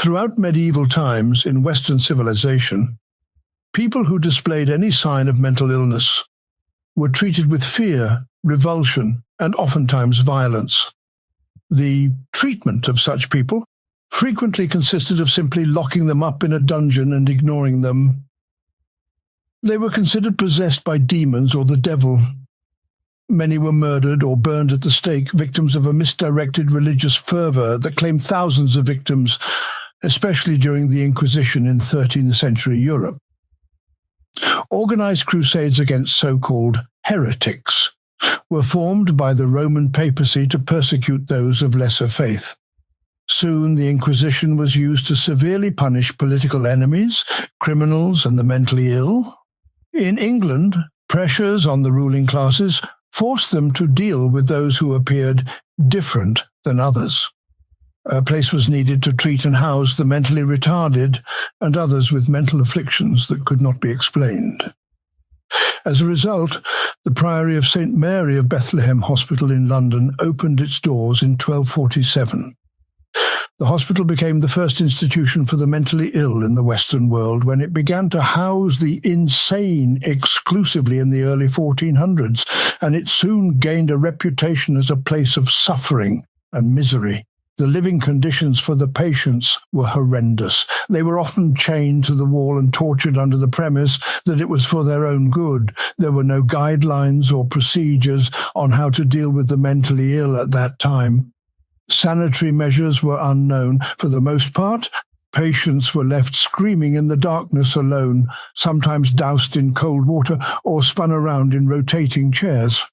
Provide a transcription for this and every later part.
Throughout medieval times in Western civilization, people who displayed any sign of mental illness were treated with fear, revulsion, and oftentimes violence. The treatment of such people frequently consisted of simply locking them up in a dungeon and ignoring them. They were considered possessed by demons or the devil. Many were murdered or burned at the stake, victims of a misdirected religious fervor that claimed thousands of victims, especially during the Inquisition in 13th century Europe. Organized crusades against so-called heretics were formed by the Roman papacy to persecute those of lesser faith. Soon the Inquisition was used to severely punish political enemies, criminals, and the mentally ill. In England, pressures on the ruling classes forced them to deal with those who appeared different than others. A place was needed to treat and house the mentally retarded and others with mental afflictions that could not be explained. As a result, the Priory of St. Mary of Bethlehem Hospital in London opened its doors in 1247. The hospital became the first institution for the mentally ill in the Western world when it began to house the insane exclusively in the early 1400s, and it soon gained a reputation as a place of suffering and misery. The living conditions for the patients were horrendous. They were often chained to the wall and tortured under the premise that it was for their own good. There were no guidelines or procedures on how to deal with the mentally ill at that time. Sanitary measures were unknown. For the most part, patients were left screaming in the darkness alone, sometimes doused in cold water or spun around in rotating chairs.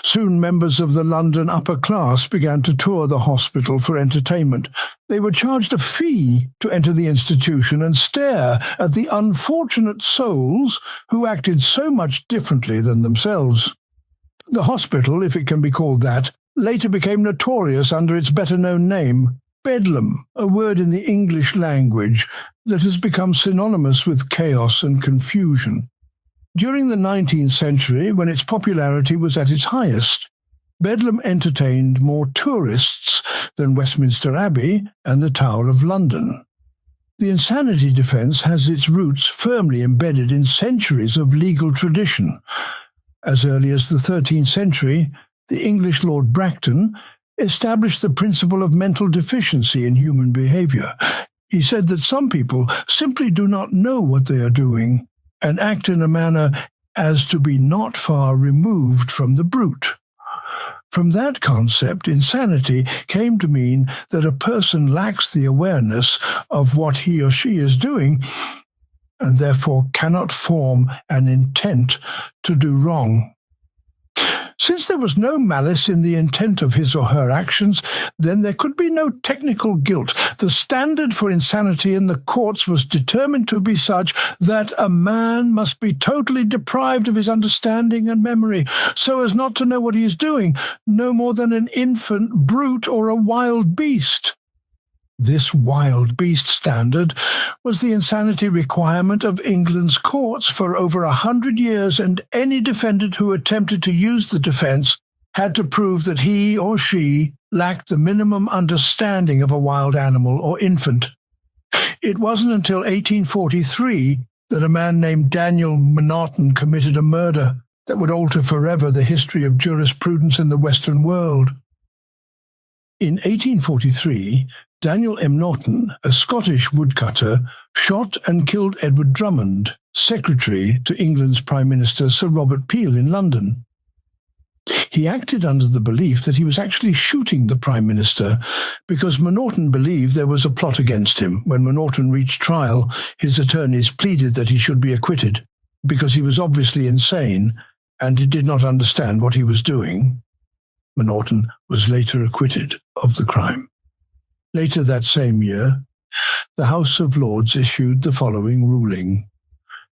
Soon members of the London upper class began to tour the hospital for entertainment. They were charged a fee to enter the institution and stare at the unfortunate souls who acted so much differently than themselves. The hospital, if it can be called that, later became notorious under its better-known name, Bedlam, a word in the English language that has become synonymous with chaos and confusion. During the 19th century, when its popularity was at its highest, Bedlam entertained more tourists than Westminster Abbey and the Tower of London. The insanity defence has its roots firmly embedded in centuries of legal tradition. As early as the 13th century, the English Lord Bracton established the principle of mental deficiency in human behaviour. He said that some people simply do not know what they are doing and act in a manner as to be not far removed from the brute. From that concept, insanity came to mean that a person lacks the awareness of what he or she is doing and therefore cannot form an intent to do wrong. Since there was no malice in the intent of his or her actions, then there could be no technical guilt. The standard for insanity in the courts was determined to be such that a man must be totally deprived of his understanding and memory, so as not to know what he is doing, no more than an infant, brute, or a wild beast. This wild beast standard was the insanity requirement of England's courts for over 100 years, and any defendant who attempted to use the defence had to prove that he or she lacked the minimum understanding of a wild animal or infant. It wasn't until 1843 that a man named Daniel M'Naughton committed a murder that would alter forever the history of jurisprudence in the Western world. In 1843, Daniel M. Norton, a Scottish woodcutter, shot and killed Edward Drummond, secretary to England's Prime Minister Sir Robert Peel in London. He acted under the belief that he was actually shooting the Prime Minister because M'Naughton believed there was a plot against him. When M'Naughton reached trial, his attorneys pleaded that he should be acquitted because he was obviously insane and he did not understand what he was doing. M'Naughton was later acquitted of the crime. Later that same year, the House of Lords issued the following ruling.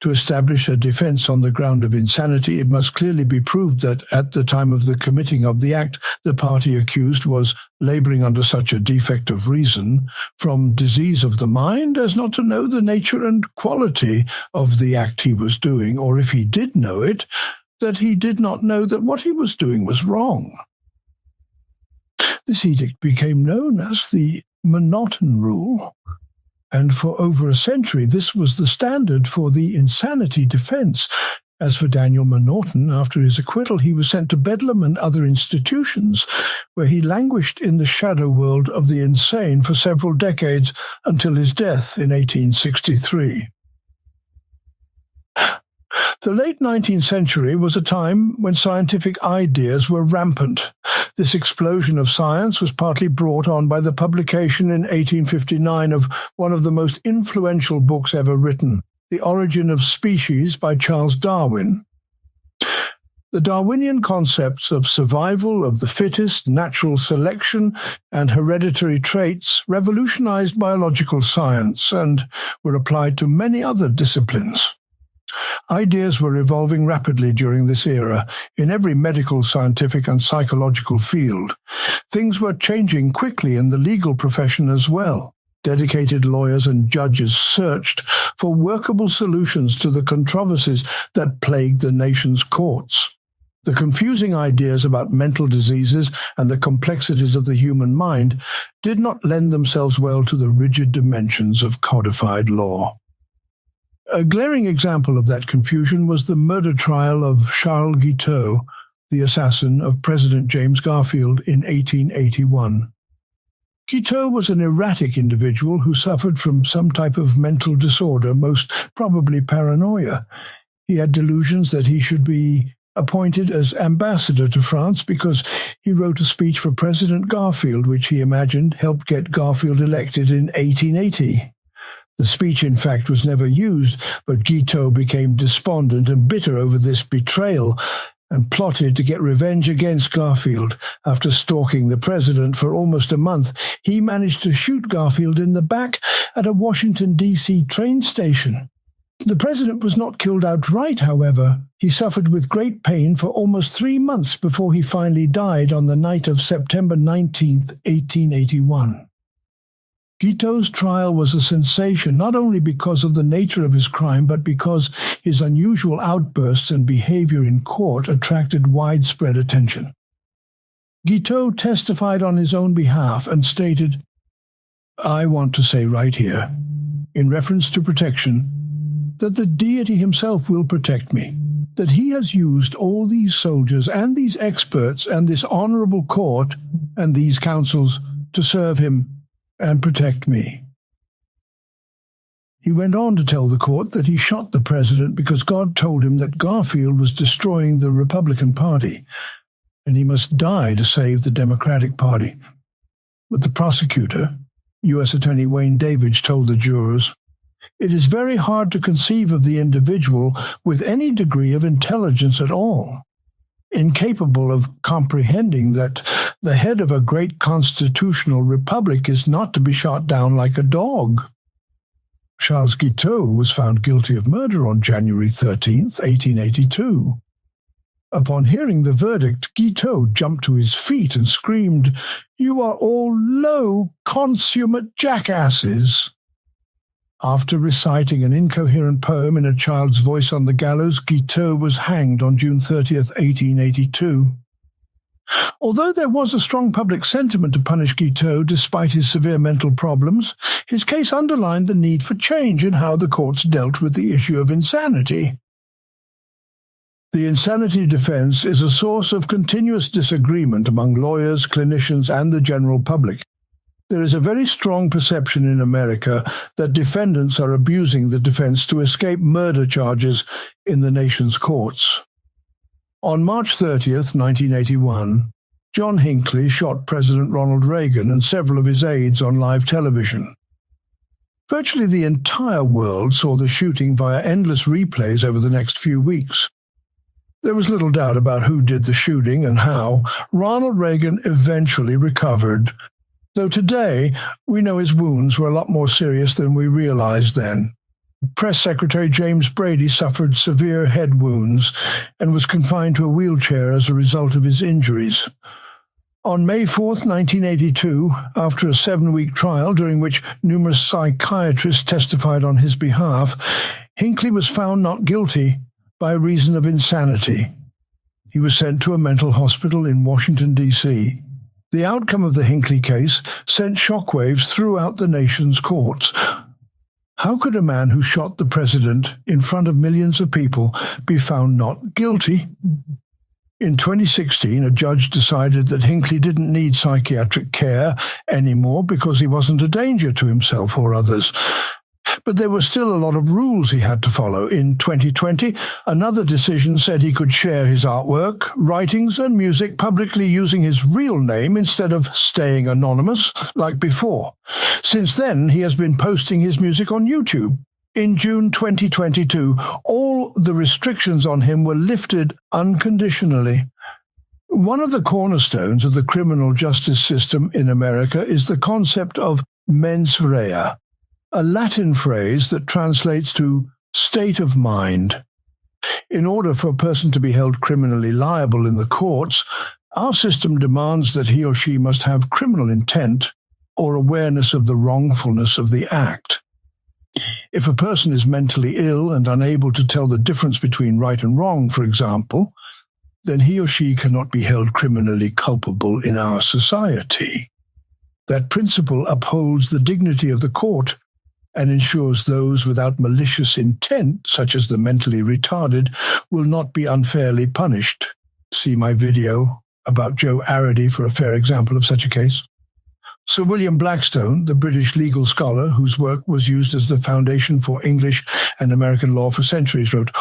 To establish a defence on the ground of insanity, it must clearly be proved that at the time of the committing of the act, the party accused was labouring under such a defect of reason from disease of the mind as not to know the nature and quality of the act he was doing, or if he did know it, that he did not know that what he was doing was wrong. This edict became known as the M'Naughton Rule, And for over a century, this was the standard for the insanity defense. As for Daniel M'Naghten, after his acquittal, he was sent to Bedlam and other institutions, where he languished in the shadow world of the insane for several decades until his death in 1863. The late 19th century was a time when scientific ideas were rampant. This explosion of science was partly brought on by the publication in 1859 of one of the most influential books ever written, The Origin of Species by Charles Darwin. The Darwinian concepts of survival of the fittest, natural selection, and hereditary traits revolutionized biological science and were applied to many other disciplines. Ideas were evolving rapidly during this era in every medical, scientific, and psychological field. Things were changing quickly in the legal profession as well. Dedicated lawyers and judges searched for workable solutions to the controversies that plagued the nation's courts. The confusing ideas about mental diseases and the complexities of the human mind did not lend themselves well to the rigid dimensions of codified law. A glaring example of that confusion was the murder trial of Charles Guiteau, the assassin of President James Garfield in 1881. Guiteau was an erratic individual who suffered from some type of mental disorder, most probably paranoia. He had delusions that he should be appointed as ambassador to France because he wrote a speech for President Garfield, which he imagined helped get Garfield elected in 1880. The speech, in fact, was never used, but Guiteau became despondent and bitter over this betrayal and plotted to get revenge against Garfield. After stalking the president for almost a month, he managed to shoot Garfield in the back at a Washington, D.C. train station. The president was not killed outright, however. He suffered with great pain for almost 3 months before he finally died on the night of September 19, 1881. Guiteau's trial was a sensation not only because of the nature of his crime, but because his unusual outbursts and behavior in court attracted widespread attention. Guiteau testified on his own behalf and stated, "I want to say right here, in reference to protection, that the deity himself will protect me, that he has used all these soldiers and these experts and this honorable court and these councils to serve him and protect me." He went on to tell the court that he shot the president because God told him that Garfield was destroying the Republican Party, and he must die to save the Democratic Party. But the prosecutor, U.S. Attorney Wayne Davidge, told the jurors, "It is very hard to conceive of the individual with any degree of intelligence at all, incapable of comprehending that the head of a great constitutional republic is not to be shot down like a dog." Charles Guiteau was found guilty of murder on January 13, 1882. Upon hearing the verdict, Guiteau jumped to his feet and screamed, "You are all low, consummate jackasses." After reciting an incoherent poem in a child's voice on the gallows, Guiteau was hanged on June 30, 1882. Although there was a strong public sentiment to punish Guiteau despite his severe mental problems, his case underlined the need for change in how the courts dealt with the issue of insanity. The insanity defense is a source of continuous disagreement among lawyers, clinicians, and the general public. There is a very strong perception in America that defendants are abusing the defense to escape murder charges in the nation's courts. On March 30, 1981, John Hinckley shot President Ronald Reagan and several of his aides on live television. Virtually the entire world saw the shooting via endless replays over the next few weeks. There was little doubt about who did the shooting and how. Ronald Reagan eventually recovered, though today we know his wounds were a lot more serious than we realized then. Press Secretary James Brady suffered severe head wounds and was confined to a wheelchair as a result of his injuries. On May 4, 1982, after a 7-week trial during which numerous psychiatrists testified on his behalf, Hinckley was found not guilty by reason of insanity. He was sent to a mental hospital in Washington, D.C. The outcome of the Hinckley case sent shockwaves throughout the nation's courts. How could a man who shot the president in front of millions of people be found not guilty? In 2016, a judge decided that Hinckley didn't need psychiatric care anymore because he wasn't a danger to himself or others. But there were still a lot of rules he had to follow. In 2020, another decision said he could share his artwork, writings, and music publicly using his real name instead of staying anonymous like before. Since then, he has been posting his music on YouTube. In June 2022, all the restrictions on him were lifted unconditionally. One of the cornerstones of the criminal justice system in America is the concept of mens rea, a Latin phrase that translates to state of mind. In order for a person to be held criminally liable in the courts, our system demands that he or she must have criminal intent or awareness of the wrongfulness of the act. If a person is mentally ill and unable to tell the difference between right and wrong, for example, then he or she cannot be held criminally culpable in our society. That principle upholds the dignity of the court and ensures those without malicious intent, such as the mentally retarded, will not be unfairly punished. See my video about Joe Arady for a fair example of such a case. Sir William Blackstone, the British legal scholar whose work was used as the foundation for English and American law for centuries, wrote,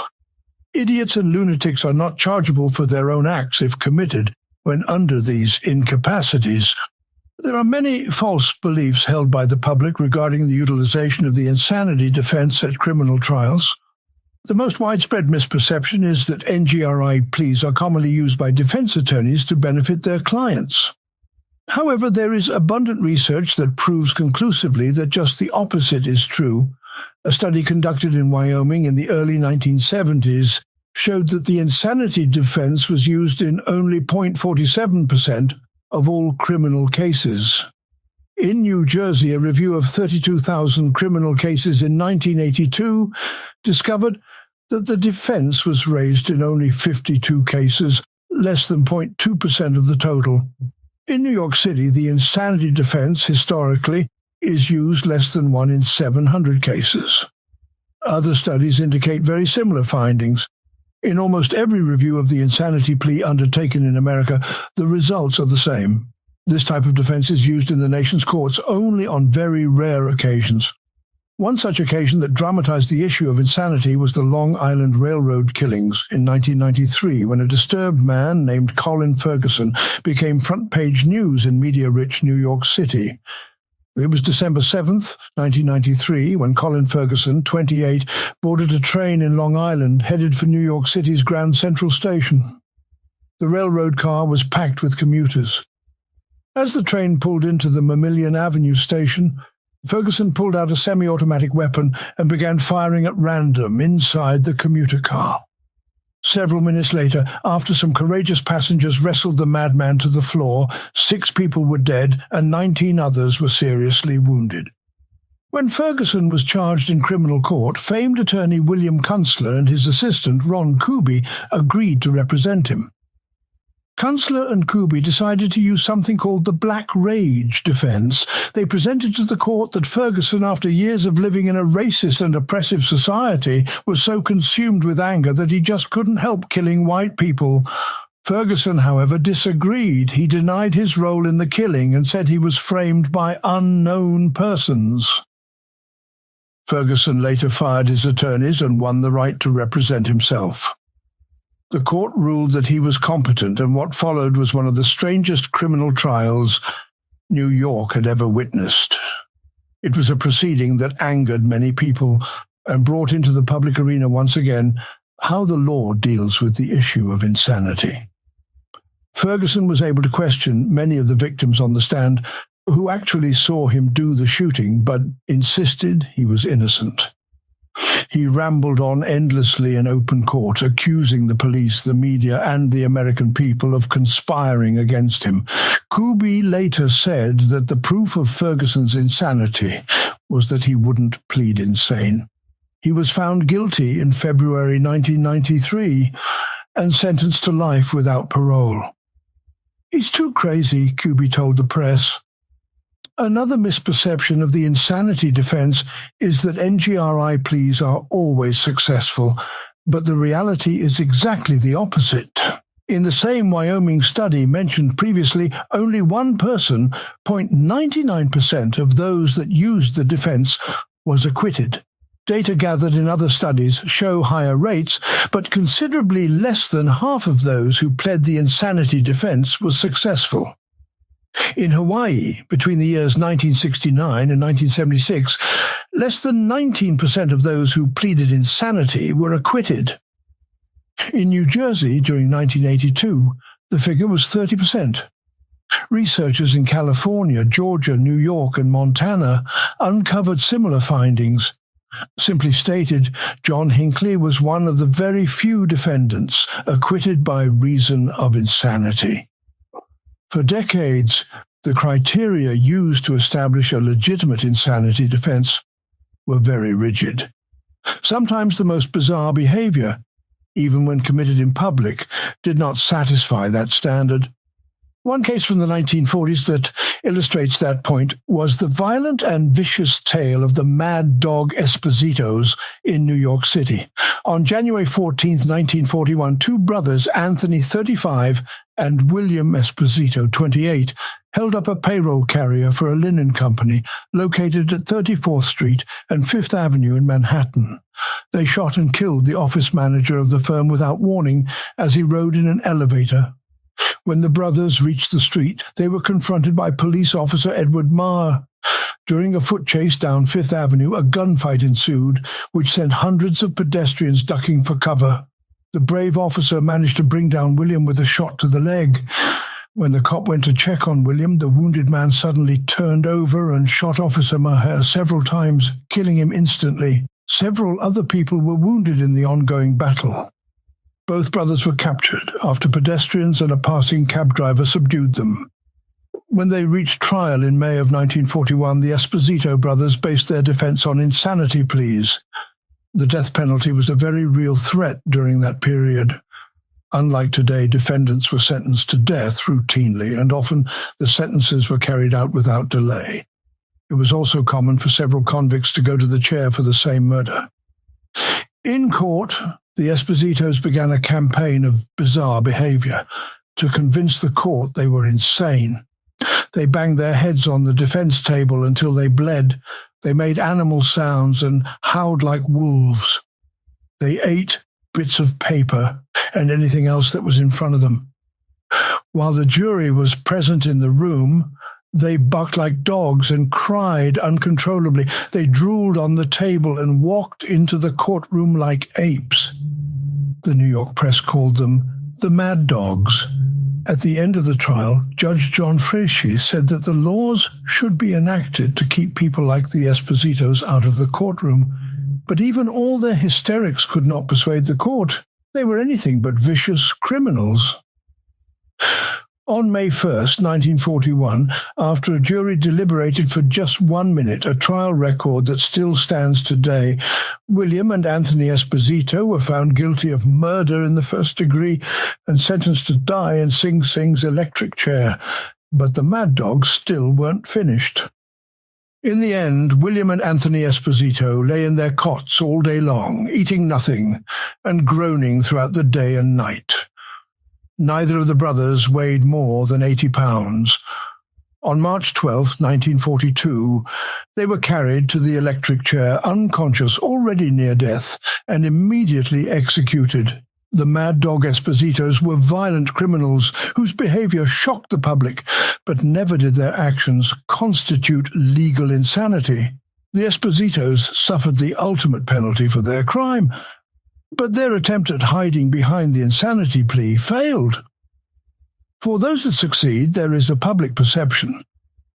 "Idiots and lunatics are not chargeable for their own acts if committed when under these incapacities." There are many false beliefs held by the public regarding the utilization of the insanity defense at criminal trials. The most widespread misperception is that NGRI pleas are commonly used by defense attorneys to benefit their clients. However, there is abundant research that proves conclusively that just the opposite is true. A study conducted in Wyoming in the early 1970s showed that the insanity defense was used in only 0.47% of all criminal cases. In New Jersey, a review of 32,000 criminal cases in 1982 discovered that the defense was raised in only 52 cases, less than 0.2% of the total. In New York City, the insanity defense, historically, is used less than 1 in 700 cases. Other studies indicate very similar findings. In almost every review of the insanity plea undertaken in America, the results are the same. This type of defense is used in the nation's courts only on very rare occasions. One such occasion that dramatized the issue of insanity was the Long Island Railroad killings in 1993, when a disturbed man named Colin Ferguson became front-page news in media-rich New York City. It was December 7th, 1993, when Colin Ferguson, 28, boarded a train in Long Island headed for New York City's Grand Central Station. The railroad car was packed with commuters. As the train pulled into the Mamillion Avenue station, Ferguson pulled out a semi-automatic weapon and began firing at random inside the commuter car. Several minutes later, after some courageous passengers wrestled the madman to the floor, 6 people were dead and 19 others were seriously wounded. When Ferguson was charged in criminal court, famed attorney William Kunstler and his assistant Ron Kuby agreed to represent him. Kunstler and Kuby decided to use something called the Black Rage defense. They presented to the court that Ferguson, after years of living in a racist and oppressive society, was so consumed with anger that he just couldn't help killing white people. Ferguson, however, disagreed. He denied his role in the killing and said he was framed by unknown persons. Ferguson later fired his attorneys and won the right to represent himself. The court ruled that he was competent, and what followed was one of the strangest criminal trials New York had ever witnessed. It was a proceeding that angered many people and brought into the public arena once again how the law deals with the issue of insanity. Ferguson was able to question many of the victims on the stand who actually saw him do the shooting, but insisted he was innocent. He rambled on endlessly in open court, accusing the police, the media, and the American people of conspiring against him. Kuby later said that the proof of Ferguson's insanity was that he wouldn't plead insane. He was found guilty in February 1993 and sentenced to life without parole. "He's too crazy," Kuby told the press. Another misperception of the insanity defense is that NGRI pleas are always successful, but the reality is exactly the opposite. In the same Wyoming study mentioned previously, only one person, 0.99% of those that used the defense, was acquitted. Data gathered in other studies show higher rates, but considerably less than half of those who pled the insanity defense was successful. In Hawaii, between the years 1969 and 1976, less than 19% of those who pleaded insanity were acquitted. In New Jersey, during 1982, the figure was 30%. Researchers in California, Georgia, New York, and Montana uncovered similar findings. Simply stated, John Hinckley was one of the very few defendants acquitted by reason of insanity. For decades, the criteria used to establish a legitimate insanity defense were very rigid. Sometimes the most bizarre behavior, even when committed in public, did not satisfy that standard. One case from the 1940s that illustrates that point was the violent and vicious tale of the mad dog Espositos in New York City. On January 14, 1941, two brothers, Anthony, 35, and William Esposito, 28, held up a payroll carrier for a linen company located at 34th Street and 5th Avenue in Manhattan. They shot and killed the office manager of the firm without warning as he rode in an elevator. When the brothers reached the street, they were confronted by police officer Edward Marr. During a foot chase down Fifth Avenue, a gunfight ensued, which sent hundreds of pedestrians ducking for cover. The brave officer managed to bring down William with a shot to the leg. When the cop went to check on William, the wounded man suddenly turned over and shot Officer Maher several times, killing him instantly. Several other people were wounded in the ongoing battle. Both brothers were captured after pedestrians and a passing cab driver subdued them. When they reached trial in May of 1941, the Esposito brothers based their defense on insanity pleas. The death penalty was a very real threat during that period. Unlike today, defendants were sentenced to death routinely, and often the sentences were carried out without delay. It was also common for several convicts to go to the chair for the same murder. In court, the Espositos began a campaign of bizarre behavior to convince the court they were insane. They banged their heads on the defense table until they bled. They made animal sounds and howled like wolves. They ate bits of paper and anything else that was in front of them. While the jury was present in the room, they barked like dogs and cried uncontrollably. They drooled on the table and walked into the courtroom like apes. The New York press called them the Mad Dogs. At the end of the trial, Judge John Frasci said that the laws should be enacted to keep people like the Espositos out of the courtroom. But even all their hysterics could not persuade the court. They were anything but vicious criminals. On May 1st, 1941, after a jury deliberated for just 1 minute, a trial record that still stands today, William and Anthony Esposito were found guilty of murder in the first degree and sentenced to die in Sing Sing's electric chair. But the Mad Dogs still weren't finished. In the end, William and Anthony Esposito lay in their cots all day long, eating nothing and groaning throughout the day and night. Neither of the brothers weighed more than 80 pounds. On March 12, 1942, they were carried to the electric chair, unconscious, already near death, and immediately executed. The Mad Dog Espositos were violent criminals whose behavior shocked the public, but never did their actions constitute legal insanity. The Espositos suffered the ultimate penalty for their crime, but their attempt at hiding behind the insanity plea failed. For those that succeed, there is a public perception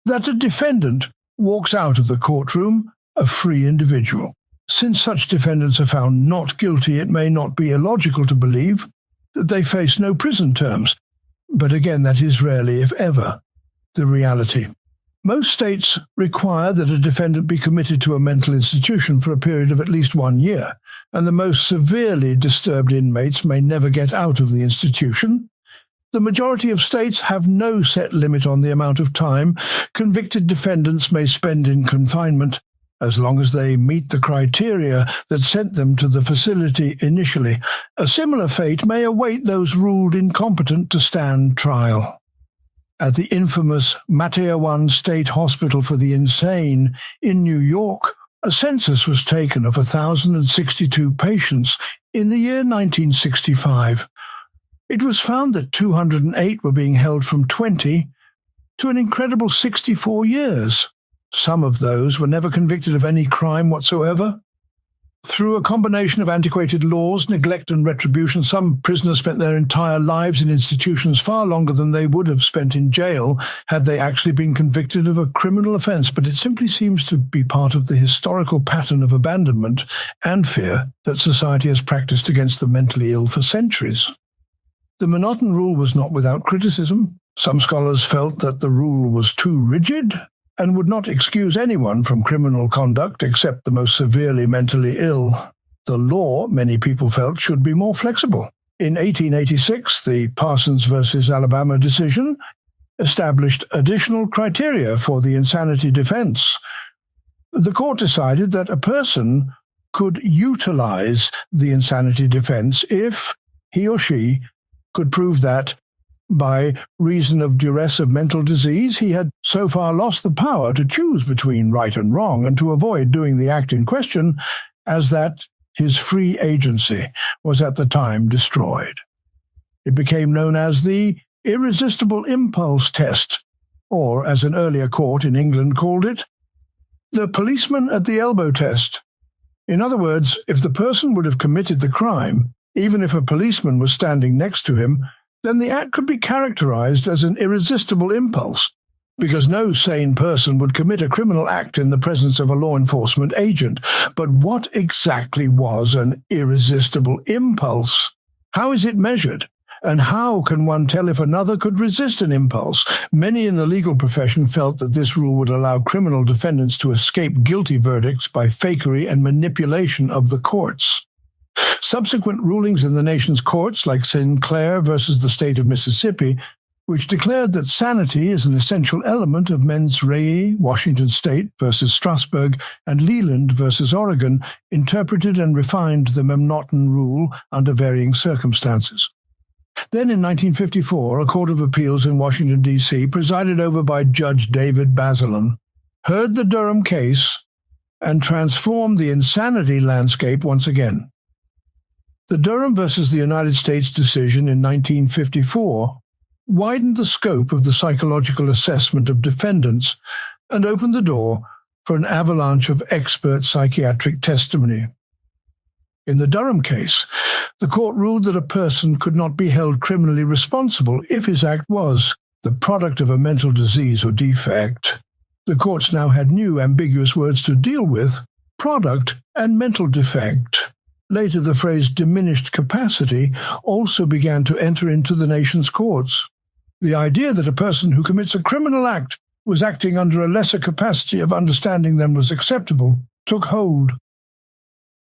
that a defendant walks out of the courtroom a free individual. Since such defendants are found not guilty, it may not be illogical to believe that they face no prison terms. But again, that is rarely, if ever, the reality. Most states require that a defendant be committed to a mental institution for a period of at least 1 year, and the most severely disturbed inmates may never get out of the institution. The majority of states have no set limit on the amount of time convicted defendants may spend in confinement, as long as they meet the criteria that sent them to the facility initially. A similar fate may await those ruled incompetent to stand trial. At the infamous Mateawan State Hospital for the Insane in New York, a census was taken of 1,062 patients in the year 1965. It was found that 208 were being held from 20 to an incredible 64 years. Some of those were never convicted of any crime whatsoever. Through a combination of antiquated laws, neglect and retribution, some prisoners spent their entire lives in institutions far longer than they would have spent in jail had they actually been convicted of a criminal offence, but it simply seems to be part of the historical pattern of abandonment and fear that society has practiced against the mentally ill for centuries. The Monotone rule was not without criticism. Some scholars felt that the rule was too rigid and would not excuse anyone from criminal conduct except the most severely mentally ill. The law, many people felt, should be more flexible. In 1886, the Parsons v. Alabama decision established additional criteria for the insanity defense. The court decided that a person could utilize the insanity defense if he or she could prove that by reason of duress of mental disease, he had so far lost the power to choose between right and wrong and to avoid doing the act in question as that his free agency was at the time destroyed. It became known as the irresistible impulse test, or as an earlier court in England called it, the policeman at the elbow test. In other words, if the person would have committed the crime, even if a policeman was standing next to him, then the act could be characterized as an irresistible impulse, because no sane person would commit a criminal act in the presence of a law enforcement agent. But what exactly was an irresistible impulse? How is it measured? And how can one tell if another could resist an impulse? Many in the legal profession felt that this rule would allow criminal defendants to escape guilty verdicts by fakery and manipulation of the courts. Subsequent rulings in the nation's courts, like Sinclair versus the state of Mississippi, which declared that sanity is an essential element of mens rea, Washington State versus Strasburg, and Leland versus Oregon, interpreted and refined the Monotone rule under varying circumstances. Then in 1954, a court of appeals in Washington, D.C., presided over by Judge David Bazelon, heard the Durham case and transformed the insanity landscape once again. The Durham versus the United States decision in 1954 widened the scope of the psychological assessment of defendants and opened the door for an avalanche of expert psychiatric testimony. In the Durham case, the court ruled that a person could not be held criminally responsible if his act was the product of a mental disease or defect. The courts now had new ambiguous words to deal with: product and mental defect. Later, the phrase diminished capacity also began to enter into the nation's courts. The idea that a person who commits a criminal act was acting under a lesser capacity of understanding than was acceptable took hold.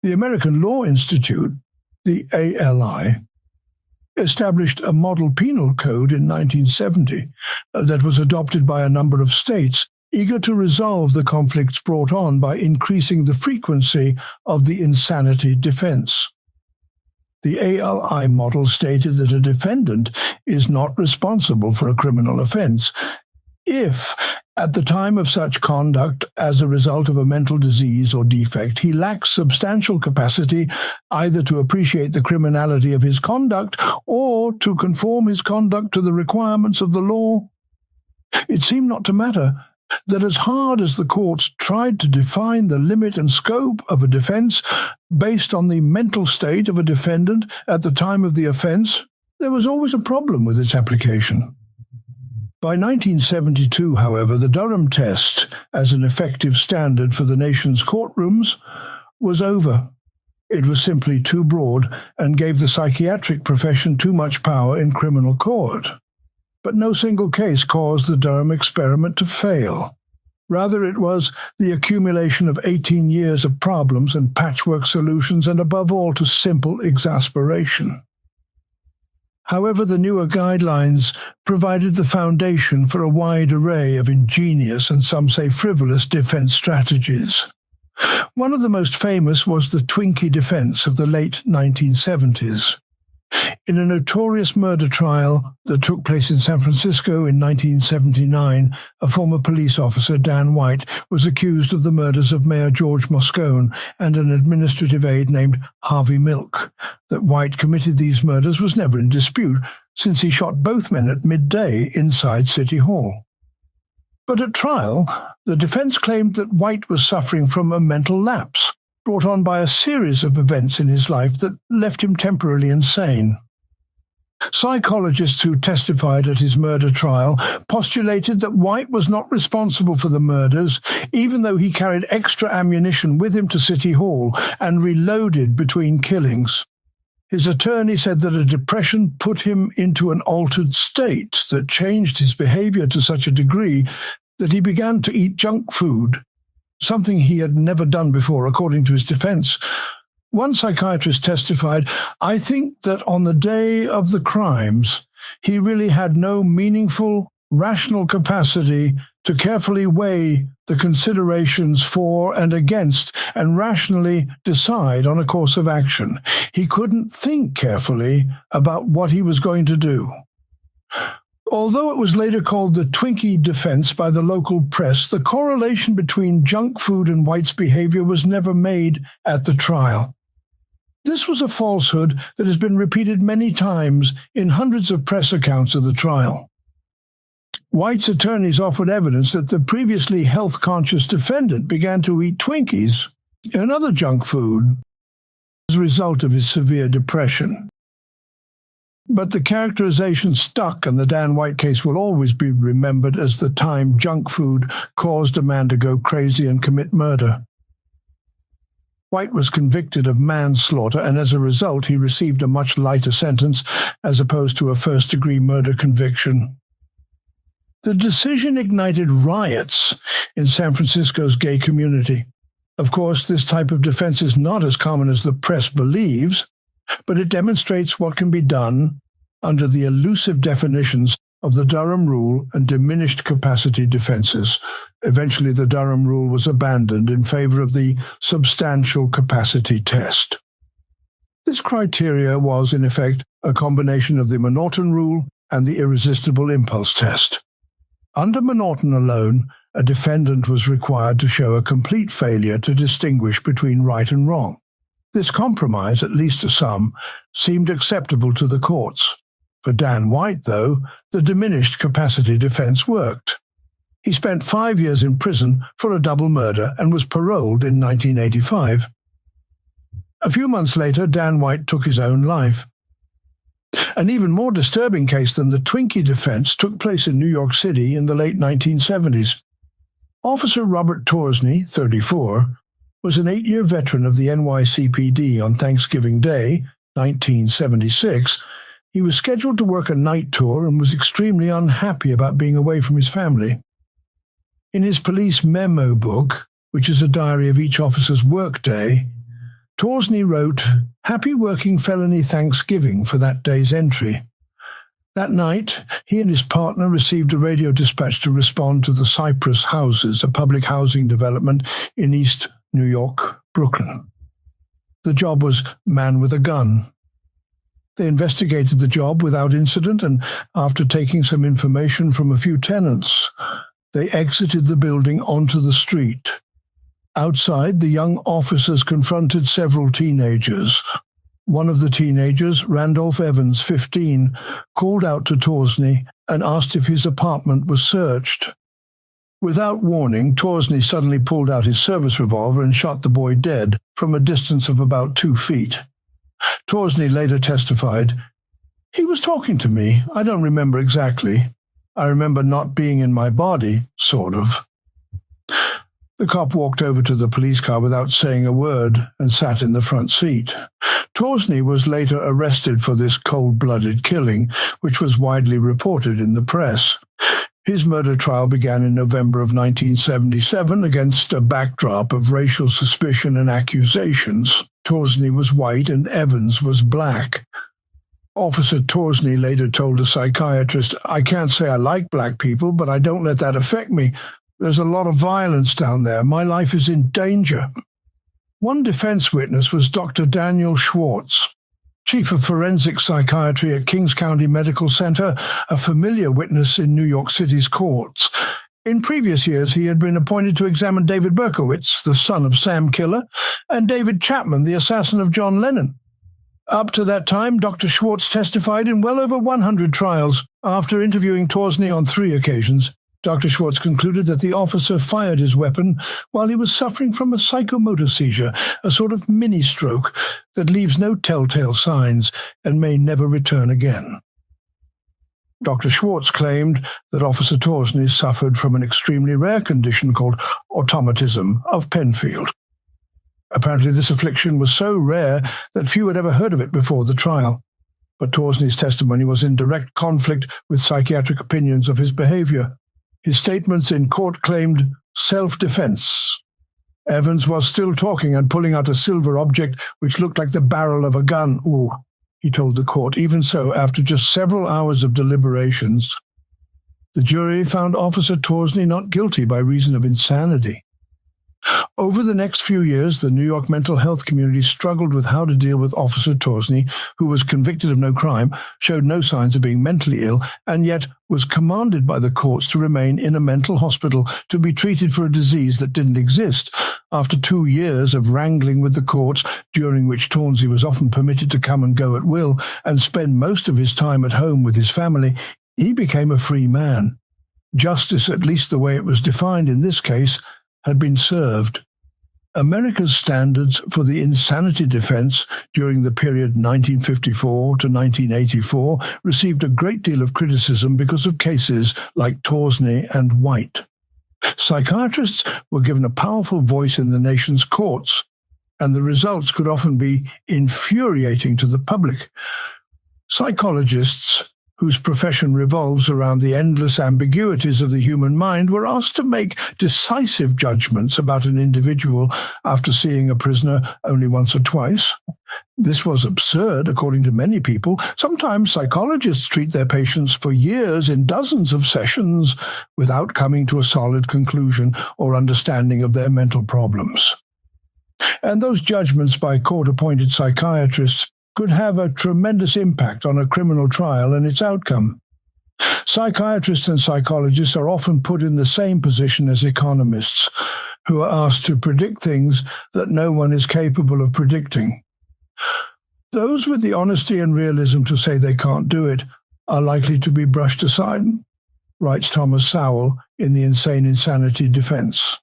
The American Law Institute, the ALI, established a model penal code in 1970 that was adopted by a number of states, eager to resolve the conflicts brought on by increasing the frequency of the insanity defense. The ALI model stated that a defendant is not responsible for a criminal offense if, at the time of such conduct as a result of a mental disease or defect, he lacks substantial capacity either to appreciate the criminality of his conduct or to conform his conduct to the requirements of the law. It seemed not to matter that as hard as the courts tried to define the limit and scope of a defense based on the mental state of a defendant at the time of the offense, there was always a problem with its application. By 1972, however, the Durham test, as an effective standard for the nation's courtrooms, was over. It was simply too broad and gave the psychiatric profession too much power in criminal court. But no single case caused the Durham experiment to fail. Rather, it was the accumulation of 18 years of problems and patchwork solutions, and above all, to simple exasperation. However, the newer guidelines provided the foundation for a wide array of ingenious and some say frivolous defense strategies. One of the most famous was the Twinkie defense of the late 1970s. In a notorious murder trial that took place in San Francisco in 1979, a former police officer, Dan White, was accused of the murders of Mayor George Moscone and an administrative aide named Harvey Milk. That White committed these murders was never in dispute, since he shot both men at midday inside City Hall. But at trial, the defense claimed that White was suffering from a mental lapse, brought on by a series of events in his life that left him temporarily insane. Psychologists who testified at his murder trial postulated that White was not responsible for the murders, even though he carried extra ammunition with him to City Hall and reloaded between killings. His attorney said that a depression put him into an altered state that changed his behavior to such a degree that he began to eat junk food, something he had never done before, according to his defense. One psychiatrist testified, "I think that on the day of the crimes, he really had no meaningful, rational capacity to carefully weigh the considerations for and against and rationally decide on a course of action. He couldn't think carefully about what he was going to do." Although it was later called the Twinkie defense by the local press, the correlation between junk food and White's behavior was never made at the trial. This was a falsehood that has been repeated many times in hundreds of press accounts of the trial. White's attorneys offered evidence that the previously health-conscious defendant began to eat Twinkies and other junk food as a result of his severe depression. But the characterization stuck, and the Dan White case will always be remembered as the time junk food caused a man to go crazy and commit murder. White was convicted of manslaughter, and as a result he received a much lighter sentence as opposed to a first-degree murder conviction. The decision ignited riots in San Francisco's gay community. Of course, this type of defense is not as common as the press believes, but it demonstrates what can be done under the elusive definitions of the Durham Rule and diminished capacity defenses. Eventually, the Durham Rule was abandoned in favor of the substantial capacity test. This criteria was, in effect, a combination of the M'Naughton Rule and the irresistible impulse test. Under M'Naughton alone, a defendant was required to show a complete failure to distinguish between right and wrong. This compromise, at least to some, seemed acceptable to the courts. For Dan White, though, the diminished capacity defense worked. He spent 5 years in prison for a double murder and was paroled in 1985. A few months later, Dan White took his own life. An even more disturbing case than the Twinkie defense took place in New York City in the late 1970s. Officer Robert Torsney, 34, was an 8-year veteran of the NYCPD. On Thanksgiving Day, 1976, he was scheduled to work a night tour and was extremely unhappy about being away from his family. In his police memo book, which is a diary of each officer's workday, Torsney wrote, "Happy Working Felony Thanksgiving" for that day's entry. That night, he and his partner received a radio dispatch to respond to the Cypress Houses, a public housing development in East New York, Brooklyn. The job was man with a gun. They investigated the job without incident, and after taking some information from a few tenants, they exited the building onto the street. Outside, the young officers confronted several teenagers. One of the teenagers, Randolph Evans, 15, called out to Torsney and asked if his apartment was searched. Without warning, Torsney suddenly pulled out his service revolver and shot the boy dead from a distance of about 2 feet. Torsney later testified, "He was talking to me. I don't remember exactly. I remember not being in my body, sort of." The cop walked over to the police car without saying a word and sat in the front seat. Torsney was later arrested for this cold-blooded killing, which was widely reported in the press. His murder trial began in November of 1977 against a backdrop of racial suspicion and accusations. Torsney was white and Evans was black. Officer Torsney later told a psychiatrist, "I can't say I like black people, but I don't let that affect me. There's a lot of violence down there. My life is in danger." One defense witness was Dr. Daniel Schwartz, chief of forensic psychiatry at Kings County Medical Center, a familiar witness in New York City's courts. In previous years, he had been appointed to examine David Berkowitz, the son of Sam Killer, and David Chapman, the assassin of John Lennon. Up to that time, Dr. Schwartz testified in well over 100 trials. After interviewing Torsney on 3 occasions, Dr. Schwartz concluded that the officer fired his weapon while he was suffering from a psychomotor seizure, a sort of mini-stroke that leaves no telltale signs and may never return again. Dr. Schwartz claimed that Officer Torsney suffered from an extremely rare condition called automatism of Penfield. Apparently this affliction was so rare that few had ever heard of it before the trial, but Torsney's testimony was in direct conflict with psychiatric opinions of his behavior. His statements in court claimed self-defense. Evans was still talking and pulling out a silver object which looked like the barrel of a gun. "Ooh," he told the court. Even so, after just several hours of deliberations, the jury found Officer Torsney not guilty by reason of insanity. Over the next few years, the New York mental health community struggled with how to deal with Officer Torsney, who was convicted of no crime, showed no signs of being mentally ill, and yet was commanded by the courts to remain in a mental hospital to be treated for a disease that didn't exist. After 2 years of wrangling with the courts, during which Torsney was often permitted to come and go at will and spend most of his time at home with his family, he became a free man. Justice, at least the way it was defined in this case, had been served. America's standards for the insanity defense during the period 1954 to 1984 received a great deal of criticism because of cases like Torsney and White. Psychiatrists were given a powerful voice in the nation's courts, and the results could often be infuriating to the public. Psychologists, whose profession revolves around the endless ambiguities of the human mind, were asked to make decisive judgments about an individual after seeing a prisoner only once or twice. This was absurd, according to many people. Sometimes psychologists treat their patients for years in dozens of sessions without coming to a solid conclusion or understanding of their mental problems. And those judgments by court-appointed psychiatrists could have a tremendous impact on a criminal trial and its outcome. Psychiatrists and psychologists are often put in the same position as economists, who are asked to predict things that no one is capable of predicting. Those with the honesty and realism to say they can't do it are likely to be brushed aside, writes Thomas Sowell in The Insane Insanity Defense.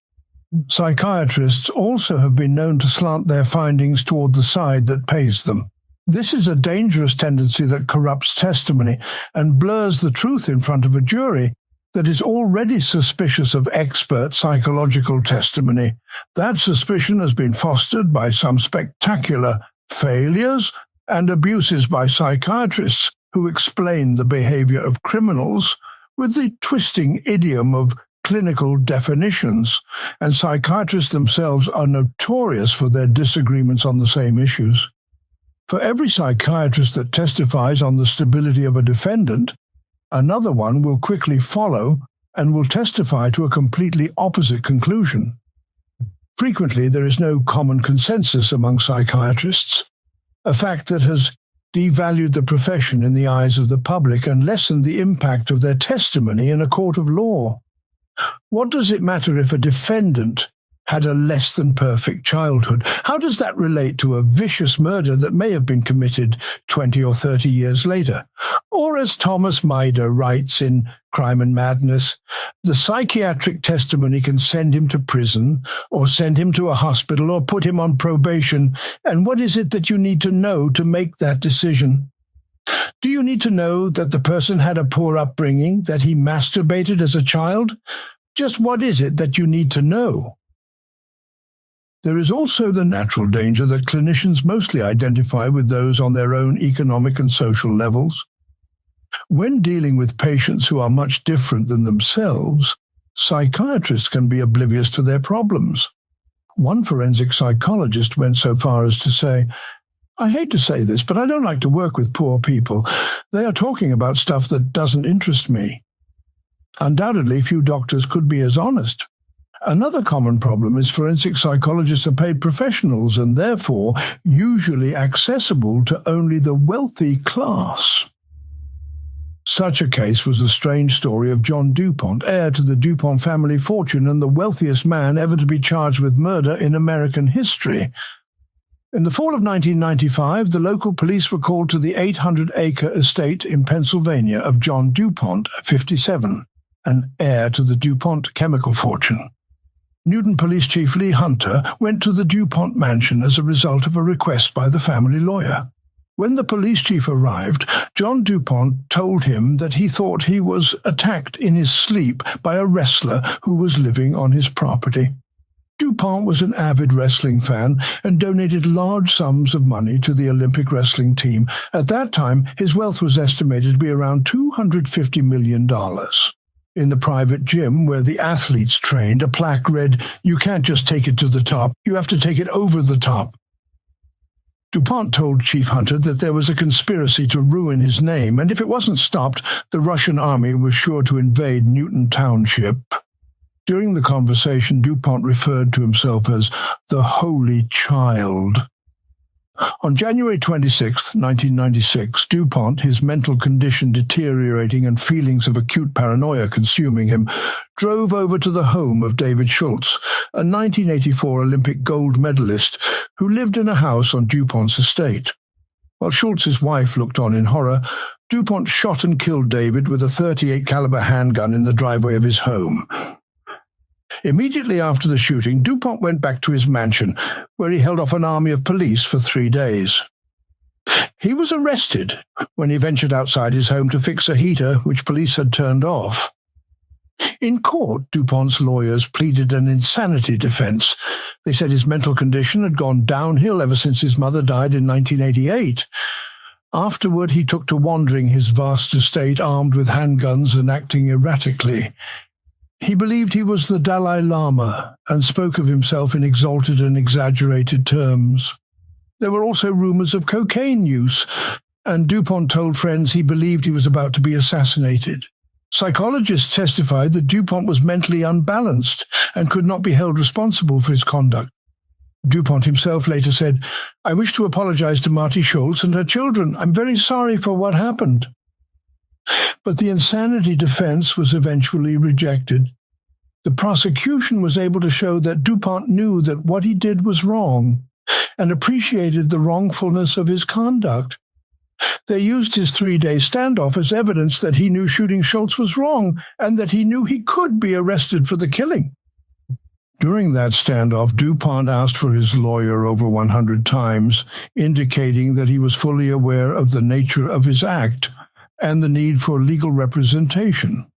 Psychiatrists also have been known to slant their findings toward the side that pays them. This is a dangerous tendency that corrupts testimony and blurs the truth in front of a jury that is already suspicious of expert psychological testimony. That suspicion has been fostered by some spectacular failures and abuses by psychiatrists who explain the behavior of criminals with the twisting idiom of clinical definitions, and psychiatrists themselves are notorious for their disagreements on the same issues. For every psychiatrist that testifies on the stability of a defendant, another one will quickly follow and will testify to a completely opposite conclusion. Frequently, there is no common consensus among psychiatrists, a fact that has devalued the profession in the eyes of the public and lessened the impact of their testimony in a court of law. What does it matter if a defendant had a less than perfect childhood? How does that relate to a vicious murder that may have been committed 20 or 30 years later? Or as Thomas Maider writes in Crime and Madness, the psychiatric testimony can send him to prison or send him to a hospital or put him on probation. And what is it that you need to know to make that decision? Do you need to know that the person had a poor upbringing, that he masturbated as a child? Just what is it that you need to know? There is also the natural danger that clinicians mostly identify with those on their own economic and social levels. When dealing with patients who are much different than themselves, psychiatrists can be oblivious to their problems. One forensic psychologist went so far as to say, I hate to say this, but I don't like to work with poor people. They are talking about stuff that doesn't interest me. Undoubtedly, few doctors could be as honest. Another common problem is forensic psychologists are paid professionals and therefore usually accessible to only the wealthy class. Such a case was the strange story of John DuPont, heir to the DuPont family fortune and the wealthiest man ever to be charged with murder in American history. In the fall of 1995, the local police were called to the 800-acre estate in Pennsylvania of John DuPont, 57, an heir to the DuPont chemical fortune. Newton Police Chief Lee Hunter went to the DuPont mansion as a result of a request by the family lawyer. When the police chief arrived, John DuPont told him that he thought he was attacked in his sleep by a wrestler who was living on his property. DuPont was an avid wrestling fan and donated large sums of money to the Olympic wrestling team. At that time, his wealth was estimated to be around $250 million. In the private gym where the athletes trained, a plaque read, "You can't just take it to the top, you have to take it over the top." DuPont told Chief Hunter that there was a conspiracy to ruin his name, and if it wasn't stopped, the Russian army was sure to invade Newton Township. During the conversation, DuPont referred to himself as the Holy Child. On January 26, 1996, DuPont, his mental condition deteriorating and feelings of acute paranoia consuming him, drove over to the home of David Schultz, a 1984 Olympic gold medalist who lived in a house on DuPont's estate. While Schultz's wife looked on in horror, DuPont shot and killed David with a .38 caliber handgun in the driveway of his home. Immediately after the shooting, DuPont went back to his mansion, where he held off an army of police for 3 days. He was arrested when he ventured outside his home to fix a heater which police had turned off. In court, DuPont's lawyers pleaded an insanity defense. They said his mental condition had gone downhill ever since his mother died in 1988. Afterward, he took to wandering his vast estate armed with handguns and acting erratically. He believed he was the Dalai Lama and spoke of himself in exalted and exaggerated terms. There were also rumors of cocaine use, and DuPont told friends he believed he was about to be assassinated. Psychologists testified that DuPont was mentally unbalanced and could not be held responsible for his conduct. DuPont himself later said, "I wish to apologize to Marty Schultz and her children. I'm very sorry for what happened." But the insanity defense was eventually rejected. The prosecution was able to show that DuPont knew that what he did was wrong and appreciated the wrongfulness of his conduct. They used his 3-day standoff as evidence that he knew shooting Schultz was wrong and that he knew he could be arrested for the killing. During that standoff, DuPont asked for his lawyer over 100 times, indicating that he was fully aware of the nature of his act and the need for legal representation.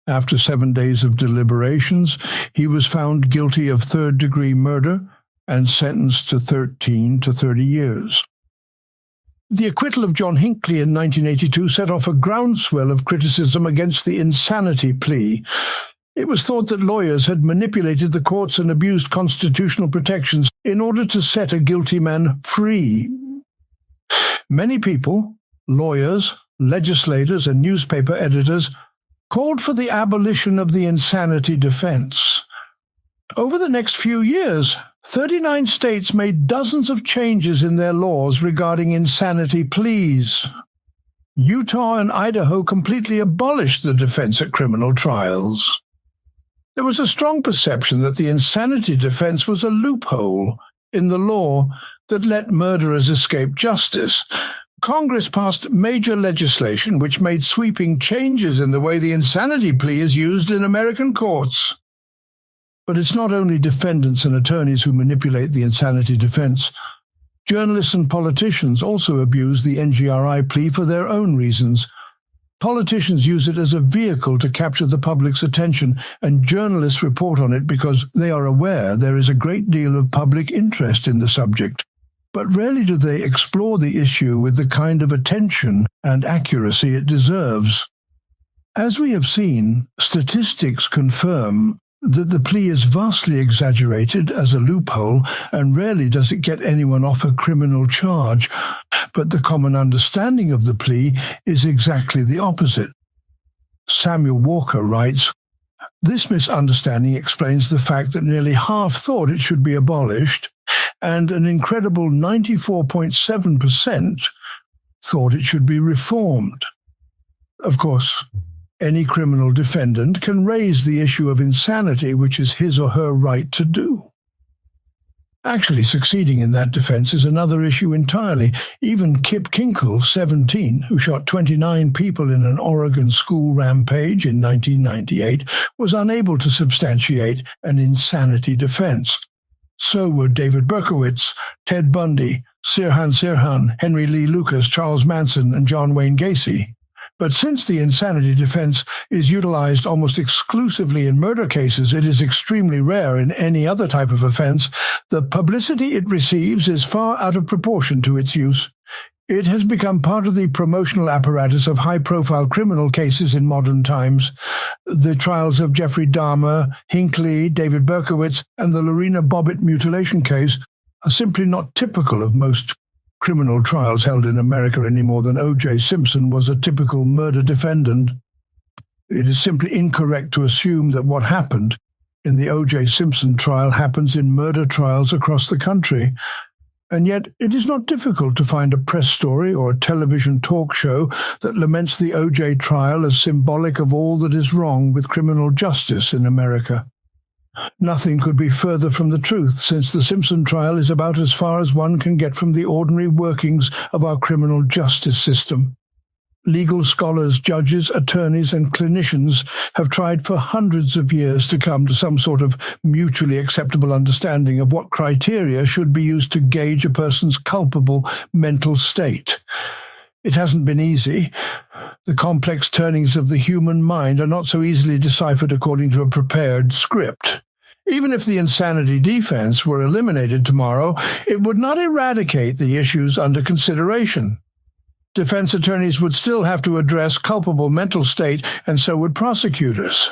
After 7 days of deliberations, he was found guilty of third-degree murder and sentenced to 13 to 30 years. The acquittal of John Hinckley in 1982 set off a groundswell of criticism against the insanity plea. It was thought that lawyers had manipulated the courts and abused constitutional protections in order to set a guilty man free. Many people, lawyers, legislators, and newspaper editors called for the abolition of the insanity defense. Over the next few years, 39 states made dozens of changes in their laws regarding insanity pleas. Utah and Idaho completely abolished the defense at criminal trials. There was a strong perception that the insanity defense was a loophole in the law that let murderers escape justice. Congress passed major legislation which made sweeping changes in the way the insanity plea is used in American courts. But it's not only defendants and attorneys who manipulate the insanity defense. Journalists and politicians also abuse the NGRI plea for their own reasons. Politicians use it as a vehicle to capture the public's attention, and journalists report on it because they are aware there is a great deal of public interest in the subject. But rarely do they explore the issue with the kind of attention and accuracy it deserves. As we have seen, statistics confirm that the plea is vastly exaggerated as a loophole, and rarely does it get anyone off a criminal charge. But the common understanding of the plea is exactly the opposite. Samuel Walker writes, "This misunderstanding explains the fact that nearly half thought it should be abolished, and an incredible 94.7% thought it should be reformed." Of course, any criminal defendant can raise the issue of insanity, which is his or her right to do. Actually, succeeding in that defense is another issue entirely. Even Kip Kinkle, 17, who shot 29 people in an Oregon school rampage in 1998, was unable to substantiate an insanity defense. So were David Berkowitz, Ted Bundy, Sirhan, Henry Lee Lucas, Charles Manson, and John Wayne Gacy. But since the insanity defense is utilized almost exclusively in murder cases, it is extremely rare in any other type of offense. The publicity it receives is far out of proportion to its use. It has become part of the promotional apparatus of high-profile criminal cases in modern times. The trials of Jeffrey Dahmer, Hinckley, David Berkowitz, and the Lorena Bobbitt mutilation case are simply not typical of most criminal trials held in America any more than O.J. Simpson was a typical murder defendant. It is simply incorrect to assume that what happened in the O.J. Simpson trial happens in murder trials across the country. And yet it is not difficult to find a press story or a television talk show that laments the O.J. trial as symbolic of all that is wrong with criminal justice in America. Nothing could be further from the truth, since the Simpson trial is about as far as one can get from the ordinary workings of our criminal justice system. Legal scholars, judges, attorneys, and clinicians have tried for hundreds of years to come to some sort of mutually acceptable understanding of what criteria should be used to gauge a person's culpable mental state. It hasn't been easy. The complex turnings of the human mind are not so easily deciphered according to a prepared script. Even if the insanity defense were eliminated tomorrow, it would not eradicate the issues under consideration. Defense attorneys would still have to address culpable mental state, and so would prosecutors.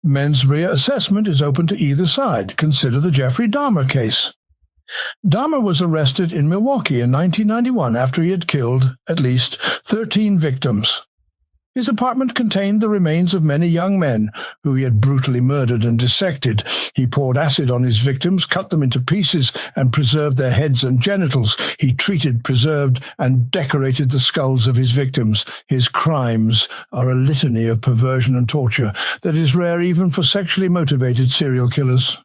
Mens rea assessment is open to either side. Consider the Jeffrey Dahmer case. Dahmer was arrested in Milwaukee in 1991 after he had killed at least 13 victims. His apartment contained the remains of many young men who he had brutally murdered and dissected. He poured acid on his victims, cut them into pieces, and preserved their heads and genitals. He treated, preserved, and decorated the skulls of his victims. His crimes are a litany of perversion and torture that is rare even for sexually motivated serial killers.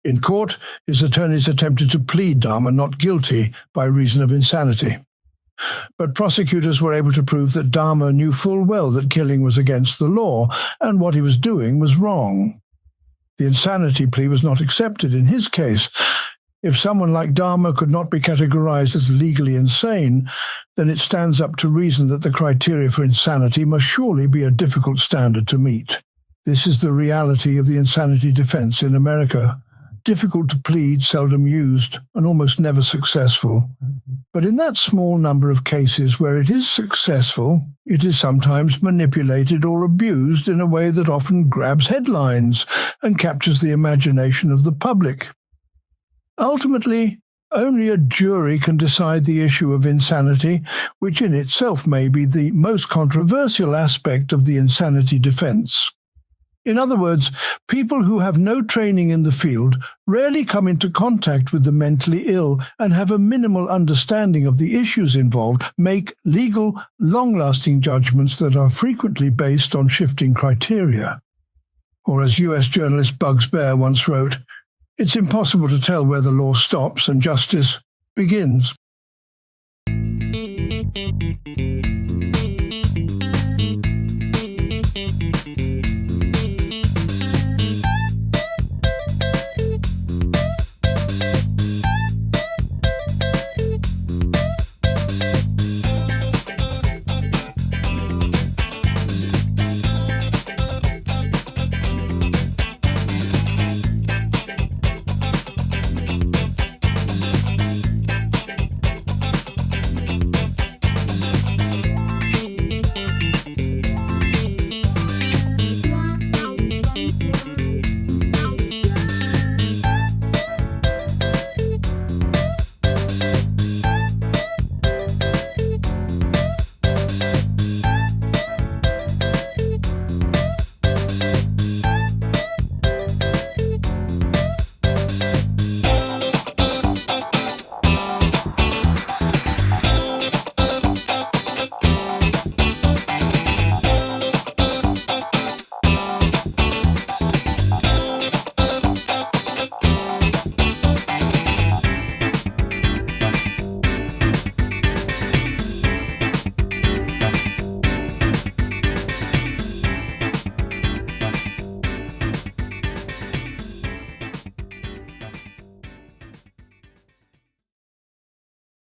In court, his attorneys attempted to plead Dahmer not guilty by reason of insanity. But prosecutors were able to prove that Dahmer knew full well that killing was against the law, and what he was doing was wrong. The insanity plea was not accepted in his case. If someone like Dahmer could not be categorized as legally insane, then it stands up to reason that the criteria for insanity must surely be a difficult standard to meet. This is the reality of the insanity defense in America. Difficult to plead, seldom used, and almost never successful. But in that small number of cases where it is successful, it is sometimes manipulated or abused in a way that often grabs headlines and captures the imagination of the public. Ultimately, only a jury can decide the issue of insanity, which in itself may be the most controversial aspect of the insanity defense. In other words, people who have no training in the field rarely come into contact with the mentally ill and have a minimal understanding of the issues involved, make legal, long-lasting judgments that are frequently based on shifting criteria. Or as U.S. journalist Bugs Bear once wrote, "It's impossible to tell where the law stops and justice begins."